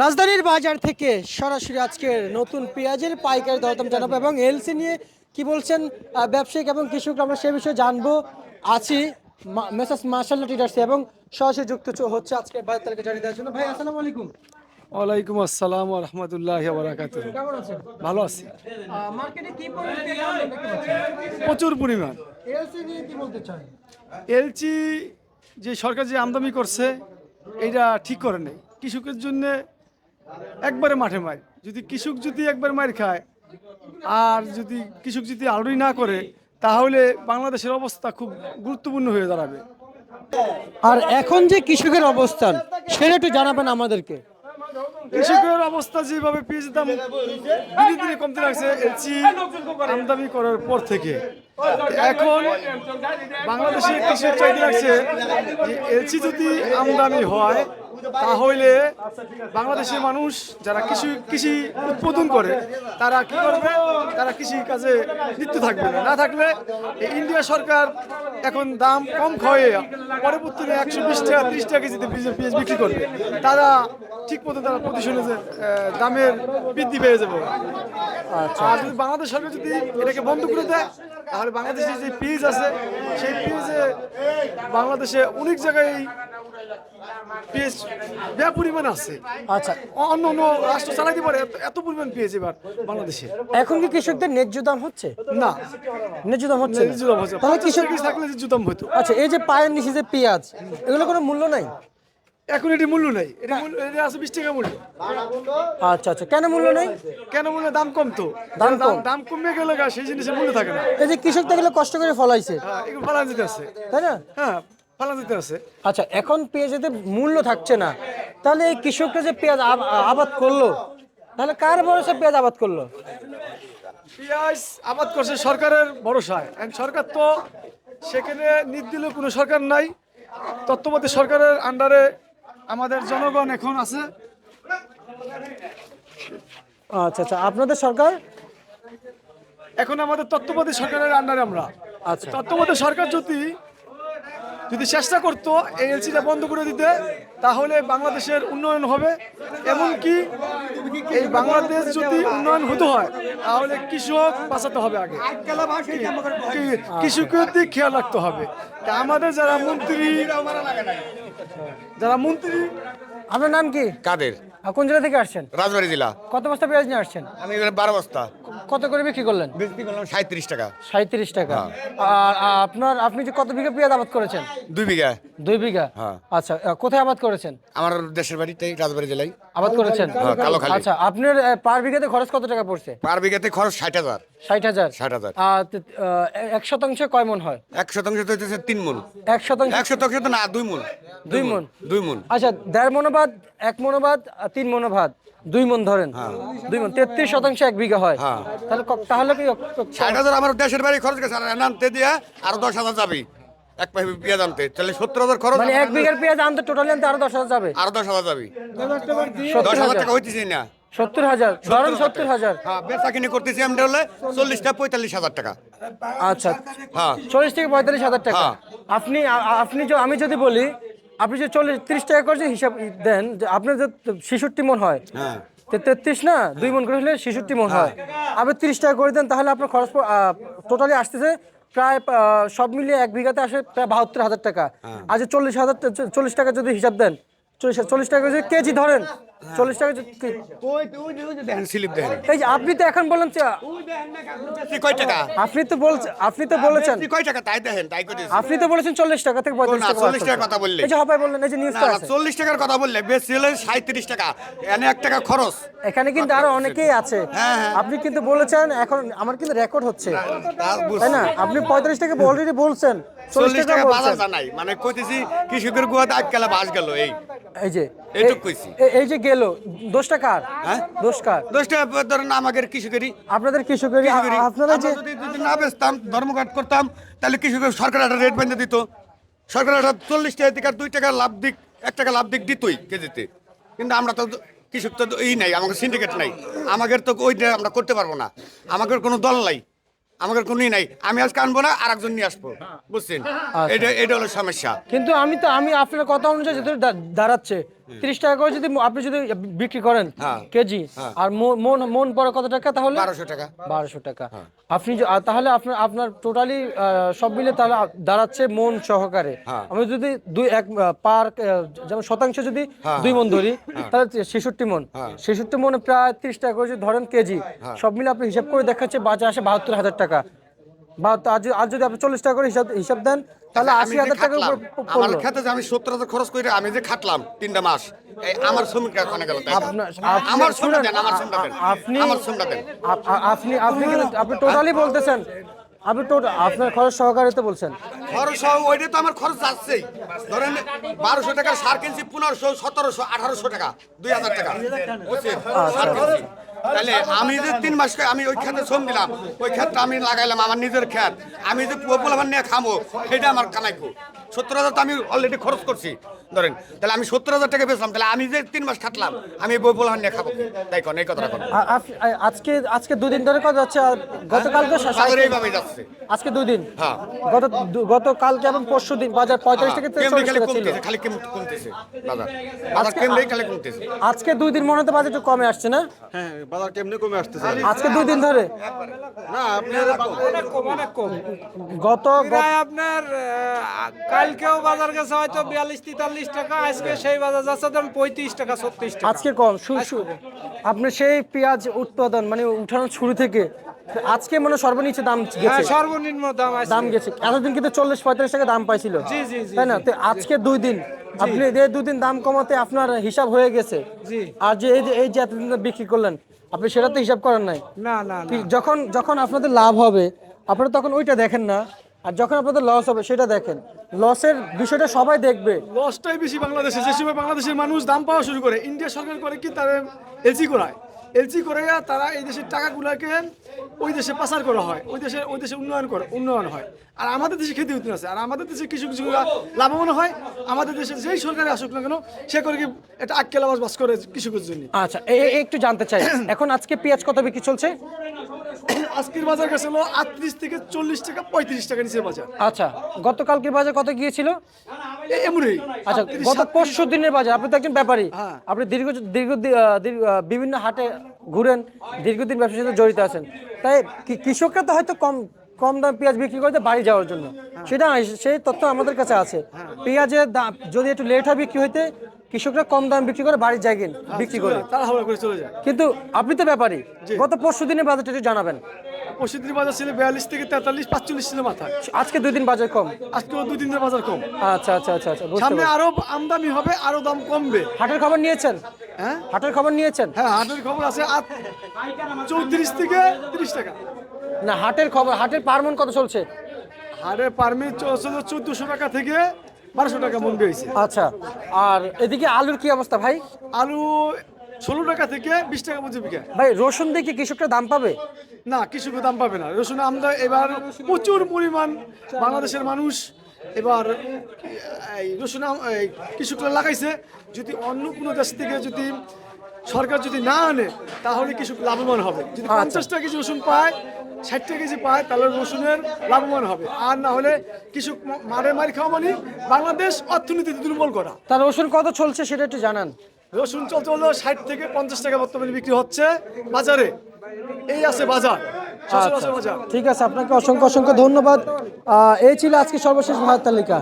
রাজধানীর বাজার থেকে সরাসরি আজকের নতুন পেঁয়াজের পাইকারি দরদাম জানাবো এবং এলসি নিয়ে কি বলছেন ব্যবসায়িক এবং কৃষক, আমরা সে বিষয়ে জানবো। আছি মেসাস মার্শাল ট্রেডার্স এবং সরাসরি যুক্ত হচ্ছে আজকে বাজার তালিকা জানিয়ে দেওয়ার জন্য। ভাই আসসালামু আলাইকুম। ওয়ালাইকুম আসসালাম ওয়া রাহমাতুল্লাহি ওয়া বারাকাতুহু। কেমন আছেন? ভালো আছি, মার্কেটে কি পরিমাণ পেঁয়াজ দাম দেখতে পাচ্ছেন? প্রচুর পরিমাণ। এলসি নিয়ে কি বলতে চান? এলচি যে সরকার যে আমদানি করছে এটা ঠিক করে নেই। কৃষকের জন্য একবারে মাঠে মার, যদি কৃষক যদি একবার মার খায় আর যদি কৃষক যদি আলোড়ি না করে তাহলে বাংলাদেশের অবস্থা খুব গুরুত্বপূর্ণ হয়ে দাঁড়াবে। আর এখন যে কৃষকের অবস্থান সেটা একটু জানাবেন আমাদেরকে। কৃষকের অবস্থা যেভাবে পেঁয়াজের দাম ধীরে ধীরে কমতে লাগছে এলচি আমদানি করার পর থেকে, এখন বাংলাদেশে কৃষক চাইতে লাগছে যে এলচি যদি আমদানি হয় তাহলে বাংলাদেশের মানুষ যারা কৃষি উৎপাদন করে তারা কি করবে, তারা কৃষি কাজে লিপ্ত থাকবে না। না থাকলে এই ইন্ডিয়া সরকার এখন দাম কম খাওয়াইয়ে পরবর্তীতে 120 টাকা 30 টাকা কেজিতে পেঁয়াজ বিক্রি করবে, তারা ঠিক মতো তারা প্রতিশোধে দামের বৃদ্ধি পেয়ে যাবে। আর যদি বাংলাদেশ সরকার যদি এটাকে বন্ধ করে দেয় তাহলে বাংলাদেশে যে পেঁয়াজ আছে সেই পেঁয়াজে বাংলাদেশে অনেক জায়গায় পেঁয়াজ ব্যাপক পরিমাণ আছে। আচ্ছা, অন্য অন্য রাষ্ট্র চালাইতে পারে এত পরিমাণ পেঁয়াজ এবার বাংলাদেশে। এখন কি কৃষকদের ন্যায্য দাম হচ্ছে? না, ন্যায্য দাম হচ্ছে না। জুতাম হচ্ছে তাহলে কৃষক থাকলে জুতাম হতো। আচ্ছা, এই যে পায়ের নিচে যে পেঁয়াজ, এগুলো কোনো মূল্য নাই? এখন এটি মূল্য নেই, এটা আছে 20 টাকা মূল্য। আচ্ছা আচ্ছা, কেন মূল্য নেই? কেন মূল্য? দাম কম তো, দাম কম। দাম কমে গেলে সেই জিনিসের মূল্য থাকে না। এই যে কৃষক তো এগুলো কষ্ট করে ফলাইছে, হ্যাঁ, এগুলো ফালা যেতে আছে। তাই না? হ্যাঁ, ফালা যেতে আছে। আচ্ছা, এখন পেঁয়াজের মূল্য থাকছে না, তাহলে এই কৃষকরা যে পেঁয়াজ আবাদ করলো, তাহলে কার ভরসা পেঁয়াজ আবাদ করলো? পেঁয়াজ আবাদ করছে সরকারের ভরসায়। সরকার তো সেখানে নির্দিল কোনো সরকার নাই, তত্ত্বাবধায়ক সরকারের আন্ডারে আমাদের জনগণ এখন আছে। আচ্ছা আচ্ছা, আপনাদের সরকার এখন আমাদের তত্ত্বাবধায়ক সরকারের আন্ডারে আমরা। আচ্ছা, তত্ত্বাবধায়ক সরকার যদি চেষ্টা করতো এই এলসিটা বন্ধ করে দিতে তাহলে বাংলাদেশের উন্নয়ন হবে। এমনকি এই বাংলাদেশ যদি উন্নয়ন হতে হয় তাহলে কৃষক বাঁচাতে হবে আগে, কৃষকের দিক খেয়াল রাখতে হবে। তা আমাদের যারা মন্ত্রী আপনার নাম কি? কাদের? আর কোন জেলা থেকে আসছেন? রাজবাড়ী জেলা। কত বস্তা পেঁয়াজ নিয়ে আসছেন? আমি এখানে 12 বস্তা কত করে বিক্রি করলেন? বিক্রি করলাম 37 টাকা। 37 টাকা। আর আপনি যে কত বিঘা পেঁয়াজ আবাদ করেছেন? 2 বিঘা। 2 বিঘা। হ্যাঁ। আচ্ছা, কোথায় আবাদ করেছেন? আমার দেশের বাড়িতেই রাজবাড়ী জেলায় আবাদ করেছেন? হ্যাঁ, কালোখালী। আচ্ছা, আপনার পার বিঘাতে খরচ কত টাকা পড়ছে? পার বিঘাতে খরচ 60,000। 60,000। 60,000। আর 1 শতাংশে কয় মন হয়? 1% তো হচ্ছে 3 মণ। 1 শতাংশ 1% তো না, 2 মণ। 2 মন। 2 মণ। আচ্ছা, 1.5 মনোবাদ, 1 মনোবাদ, 3 মনোবাদ, 2 মন ধরেন। 2 মন 33 শতাংশে 1 বিঘা হয়। হ্যাঁ। তাহলে কি 60,000 আমার দেশের বাড়ি খরচ গেছে, আর আনতে দিয়ে আরো 10,000 যাবে এক পাই পেঁয়াজ আনতে, তাহলে 70,000 খরচ। মানে 1 বিঘার পেঁয়াজ আনতে টোটালি আনতে আরো 10,000 যাবে? আরো 10,000 যাবে। 70,000 10,000 টাকা হইতেছে না। 70,000 ধরেন 70,000। হ্যাঁ, বেচা কিনে করতেছি আমরা হলে 40-45,000 টাকা। আচ্ছা, হ্যাঁ। 40 থেকে 45,000 টাকা। হ্যাঁ। আমি যদি বলি, আপনি যে 30 টাকা করে যে হিসাব দেন, যে আপনার যে 66 মন হয়, হ্যাঁ। 33 না 2 মন করে হলে 66 মন হয়। আপনি 30 টাকা করে দেন, তাহলে আপনার খরচ টোটালি আসতেছে প্রায় সব মিলিয়ে 1 বিঘাতে আসে প্রায় 72,000 টাকা। আর যে 40 টাকা যদি হিসাব দেন, 40 টাকা যদি কেজি ধরেন, 40 টাকা দেখেন স্লিপ দেখেন। এই যে আপনি তো এখন বলেন কয় টাকা? আপনি তো বলেছেন কয় টাকা তাই দেখেন, তাই করে আপনি তো বলেছেন 40 টাকা থেকে 45 টাকা। 40 টাকার কথা বললে। এই যে হবাই বললেন, এই যে নিউজটা আছে। 40 টাকার কথা বললে বেশি হলে 37 টাকা, এনে 1 টাকা খরচ। এখানে কিন্তু আরো অনেকেই আছে। হ্যাঁ। আপনি কিন্তু বলেছেন, এখন আমার কিন্তু রেকর্ড হচ্ছে, তাই না? আপনি 45 টাকা অলরেডি বলছেন, 40 টাকা বাজার বলছেন। জানাই, মানে কইতেছি কৃষকের গুয়াতে আজকাল বাস গেল। এই যে এইটুক কইছি। এই যে গেল, দোষটা কার? হ্যাঁ? দোষ কার? 10 টাকা ধরেন আমাদের কৃষকেরই। আপনাদের কৃষকের। আপনারা যে যদি না বেচতাম, ধর্মঘট করতাম, তাহলে কৃষকের সরকার একটা রেট বেঁধে দিত। সরকার একটা 40 টাকা থেকে 2 টাকা লাভ দিক, 1 টাকা লাভ দিক দিতই কেজিতে। কিন্তু আমরা তো কৃষক তো নাই, আমাদের সিন্ডিকেট নাই, আমাদের তো ওইটা আমরা করতে পারবো না। আমাদের কোনো দল নাই, আমাদের কোনো নাই। আমি আজকে আনবো না, আর একজন নিয়ে আসবো, বুঝছেন? এটা হলো সমস্যা। কিন্তু আমি আপনার কথা অনুযায়ী যেটা দাঁড়াচ্ছে, 30 টাকা করে যদি আপনি যদি বিক্রি করেন হ্যাঁ। কেজি, আর মন মন পড়ে কত টাকা তাহলে? 1200 টাকা। 1200 টাকা। আপনি তাহলে আপনার আপনার টোটালি সব মিলে তাহলে দাঁড়াচ্ছে মন সহকারে। আমি যদি পার যেমন শতাংশ যদি 2 মন ধরি তাহলে 66 মন। 66 মনে প্রায় 30 টাকা করে যদি ধরেন কেজি, সব মিলে আপনি হিসাব করে দেখাচ্ছে বাজার আসে 72,000 টাকা। বা আর যদি আপনি 40 টাকা করে হিসাব দেন তাহলে আমি যে 80,000 টাকার উপর খাটলাম, আমার পড়লো। খেতে যে আমি 70,000 খরচ করে আমি যে খাটলাম 3টা মাস, এই আমার শ্রমিকরা ওখানে গেল তাই না? আমার শ্রমটা দেন, আমার শ্রমটা দেন, আমার শ্রমটা দেন। আপনি টোটালি বলতেছেন, আপনার খরচ সহকারে তো বলছেন। খরচ ওইটা তো আমার খরচ যাচ্ছেই। ধরেন 1200 টাকার সার কিনছি, 1500, 1700, 1800 টাকা, 2000 টাকা বুঝছেন? সার কিনছি। তাহলে আমি যে 3 মাস আমি ওই খেতে শ্রম দিলাম, ওই ক্ষেতটা আমি লাগাইলাম আমার নিজের ক্ষেত, আমি যে পোলাপান নিয়ে খামো সেটা আমার কামাইবো। 70,000 তো আমি অলরেডি খরচ করছি ধরেন, তাহলে আমি 70,000 টাকা বেচলাম, তাহলে আমি যে 3 মাস খাটলাম আমি বই পোলাপান নিয়ে খাবো, তাই কোন এই কথাটা কোন? আজকে 2 দিন ধরে কত যাচ্ছে? গতকালকে সাগর এইভাবে যাচ্ছে। আজকে 2 দিন, হ্যাঁ। গতকালকে এবং পরশু দিন বাজার 45 থেকে 40 টাকা ছিল। খালি কমতেছে বাজার, বাজার কেমনে খালি কমতেছে। আজকে 2 দিন মনে হতো বাজার একটু কমে আসছে না? হ্যাঁ, বাজার কেমনে কমে আসতেছে? আজকে 2 দিন ধরে না, আপনার অনেক কম। গত আপনার কালকেও বাজার গেছে হয়তো 42-43 টাকা, আজকে সেই বাজার যাচ্ছে ধরুন 35 টাকা 36 টাকা। আজকে কম। আপনার সেই পেঁয়াজ উৎপাদন মানে উঠানোর শুরু থেকে আজকে মনে হয় সর্বনিম্ন দাম হ্যাঁ, গেছে, সর্বনিম্ন দাম আছে। দাম গেছে। এতদিন কিন্তু 40-45 টাকা দাম পাইছিল, জি, জি, জি, তাই না? তো আজকে 2 দিন আপনি এই 2 দিন দাম কমাতে আপনার হিসাব হয়ে গেছে। জি। আর যে এই যে এতদিন বিক্রি করলেন আপনি সেটা তো হিসাব করেন নাই। না না না। যখন আপনাদের লাভ হবে আপনারা তখন ওইটা দেখেন না, আর যখন আপনাদের লস হবে সেটা দেখেন। লসের বিষয়টা সবাই দেখবে। লসটাই বেশি বাংলাদেশে। যে সময় বাংলাদেশের মানুষ দাম পাওয়া শুরু করে, ইন্ডিয়া সরকার করে কি তারা এলসি করায়, এলসি করে তারা এই দেশের টাকাগুলোকে ওই দেশে পাচার করা হয়, ওই দেশে উন্নয়ন হয়। আর আমাদের দেশে খেতে হতে আছে, আর আমাদের দেশে কিছু লাভবান হয়। আমাদের দেশে যেই সরকারে আসুক না কেন সে করে কি এটা আক্কেল আওয়াজ বাস করে কৃষকের জন্য। আচ্ছা, একটু জানতে চাই এখন আজকে পেঁয়াজ কত বিক্রি চলছে? আজকের বাজার গেছিল 38 থেকে 40 টাকা 35 টাকা নিচে বাজার। আচ্ছা, গতকালকের বাজার কত গিয়েছিল? এমনই। আচ্ছা, গত পরশু দিনের বাজার, আপনি তো একজন ব্যাপারী, হ্যাঁ। আপনি বিভিন্ন হাটে ঘুরেন, দীর্ঘদিন ব্যবসার সাথে জড়িত আছেন, তাই কৃষকরা তো হয়তো কম দাম পেঁয়াজ বিক্রি করে বাড়ি যাওয়ার জন্য, সেটা সেই তথ্য আমাদের কাছে আছে। পেঁয়াজের দাম যদি একটু লেট হয় বিক্রি হইতে, কৃষকরা কম দাম বিক্রি করে বাড়ি যায় বিক্রি করে, তারা হাওড়া করে চলে যায়। কিন্তু আপনি তো ব্যাপারী, গত পরশু দিনের বাজারটা একটু জানাবেন। পরশুদিন বাজার ছিল 42 থেকে 43, 45 ছিল মাথায়। আজকে 2 দিন বাজার কম। আজকেও 2 দিনের বাজার কম। আচ্ছা আচ্ছা আচ্ছা আচ্ছা, বুঝতে সামনে পারছি। আরো আমদানি হবে, আরো দাম কমবে। হাটের খবর নিয়েছেন? হ্যাঁ হাটের খবর নিয়েছেন? হ্যাঁ, হাটের খবর আছে 34 থেকে 30 টাকা। না, হাটের খবর, হাটের পারমন কত চলছে? হাটের পারমিট চলছে 1400 টাকা থেকে 1200 টাকা মন হয়েছে। আচ্ছা, আর এদিকে আলুর কি অবস্থা ভাই? আলু 16 টাকা থেকে 20 টাকা মজুরি বিঘা। ভাই রসুন দিয়ে কি কৃষকরা দাম পাবে? না, কৃষকের দাম পাবে না। রসুন আমদানি এবার প্রচুর পরিমাণ বাংলাদেশের মানুষ এবার এই রসুন কৃষকরা লাগাইছে। যদি অন্য কোনো দেশ থেকে যদি সরকার যদি না আনে তাহলে কৃষক লাভবান হবে। যদি 50 টাকা কেজি রসুন পায়, 60 টাকা কেজি পায়, তাহলে রসুনের লাভবান হবে। আর না হলে কৃষক মারি খাওয়া মানে বাংলাদেশ অর্থনীতিতে দুর্বল করা। তার রসুন কত চলছে সেটা একটু জানান। রসুন চলছে হলো 60 থেকে 50 টাকা বর্তমানে বিক্রি হচ্ছে বাজারে। এই আছে বাজার, সচরাচর বাজার। ঠিক আছে, আপনাকে অসংখ্য ধন্যবাদ। এই ছিল আজকে সর্বশেষ ভাত তালিকা।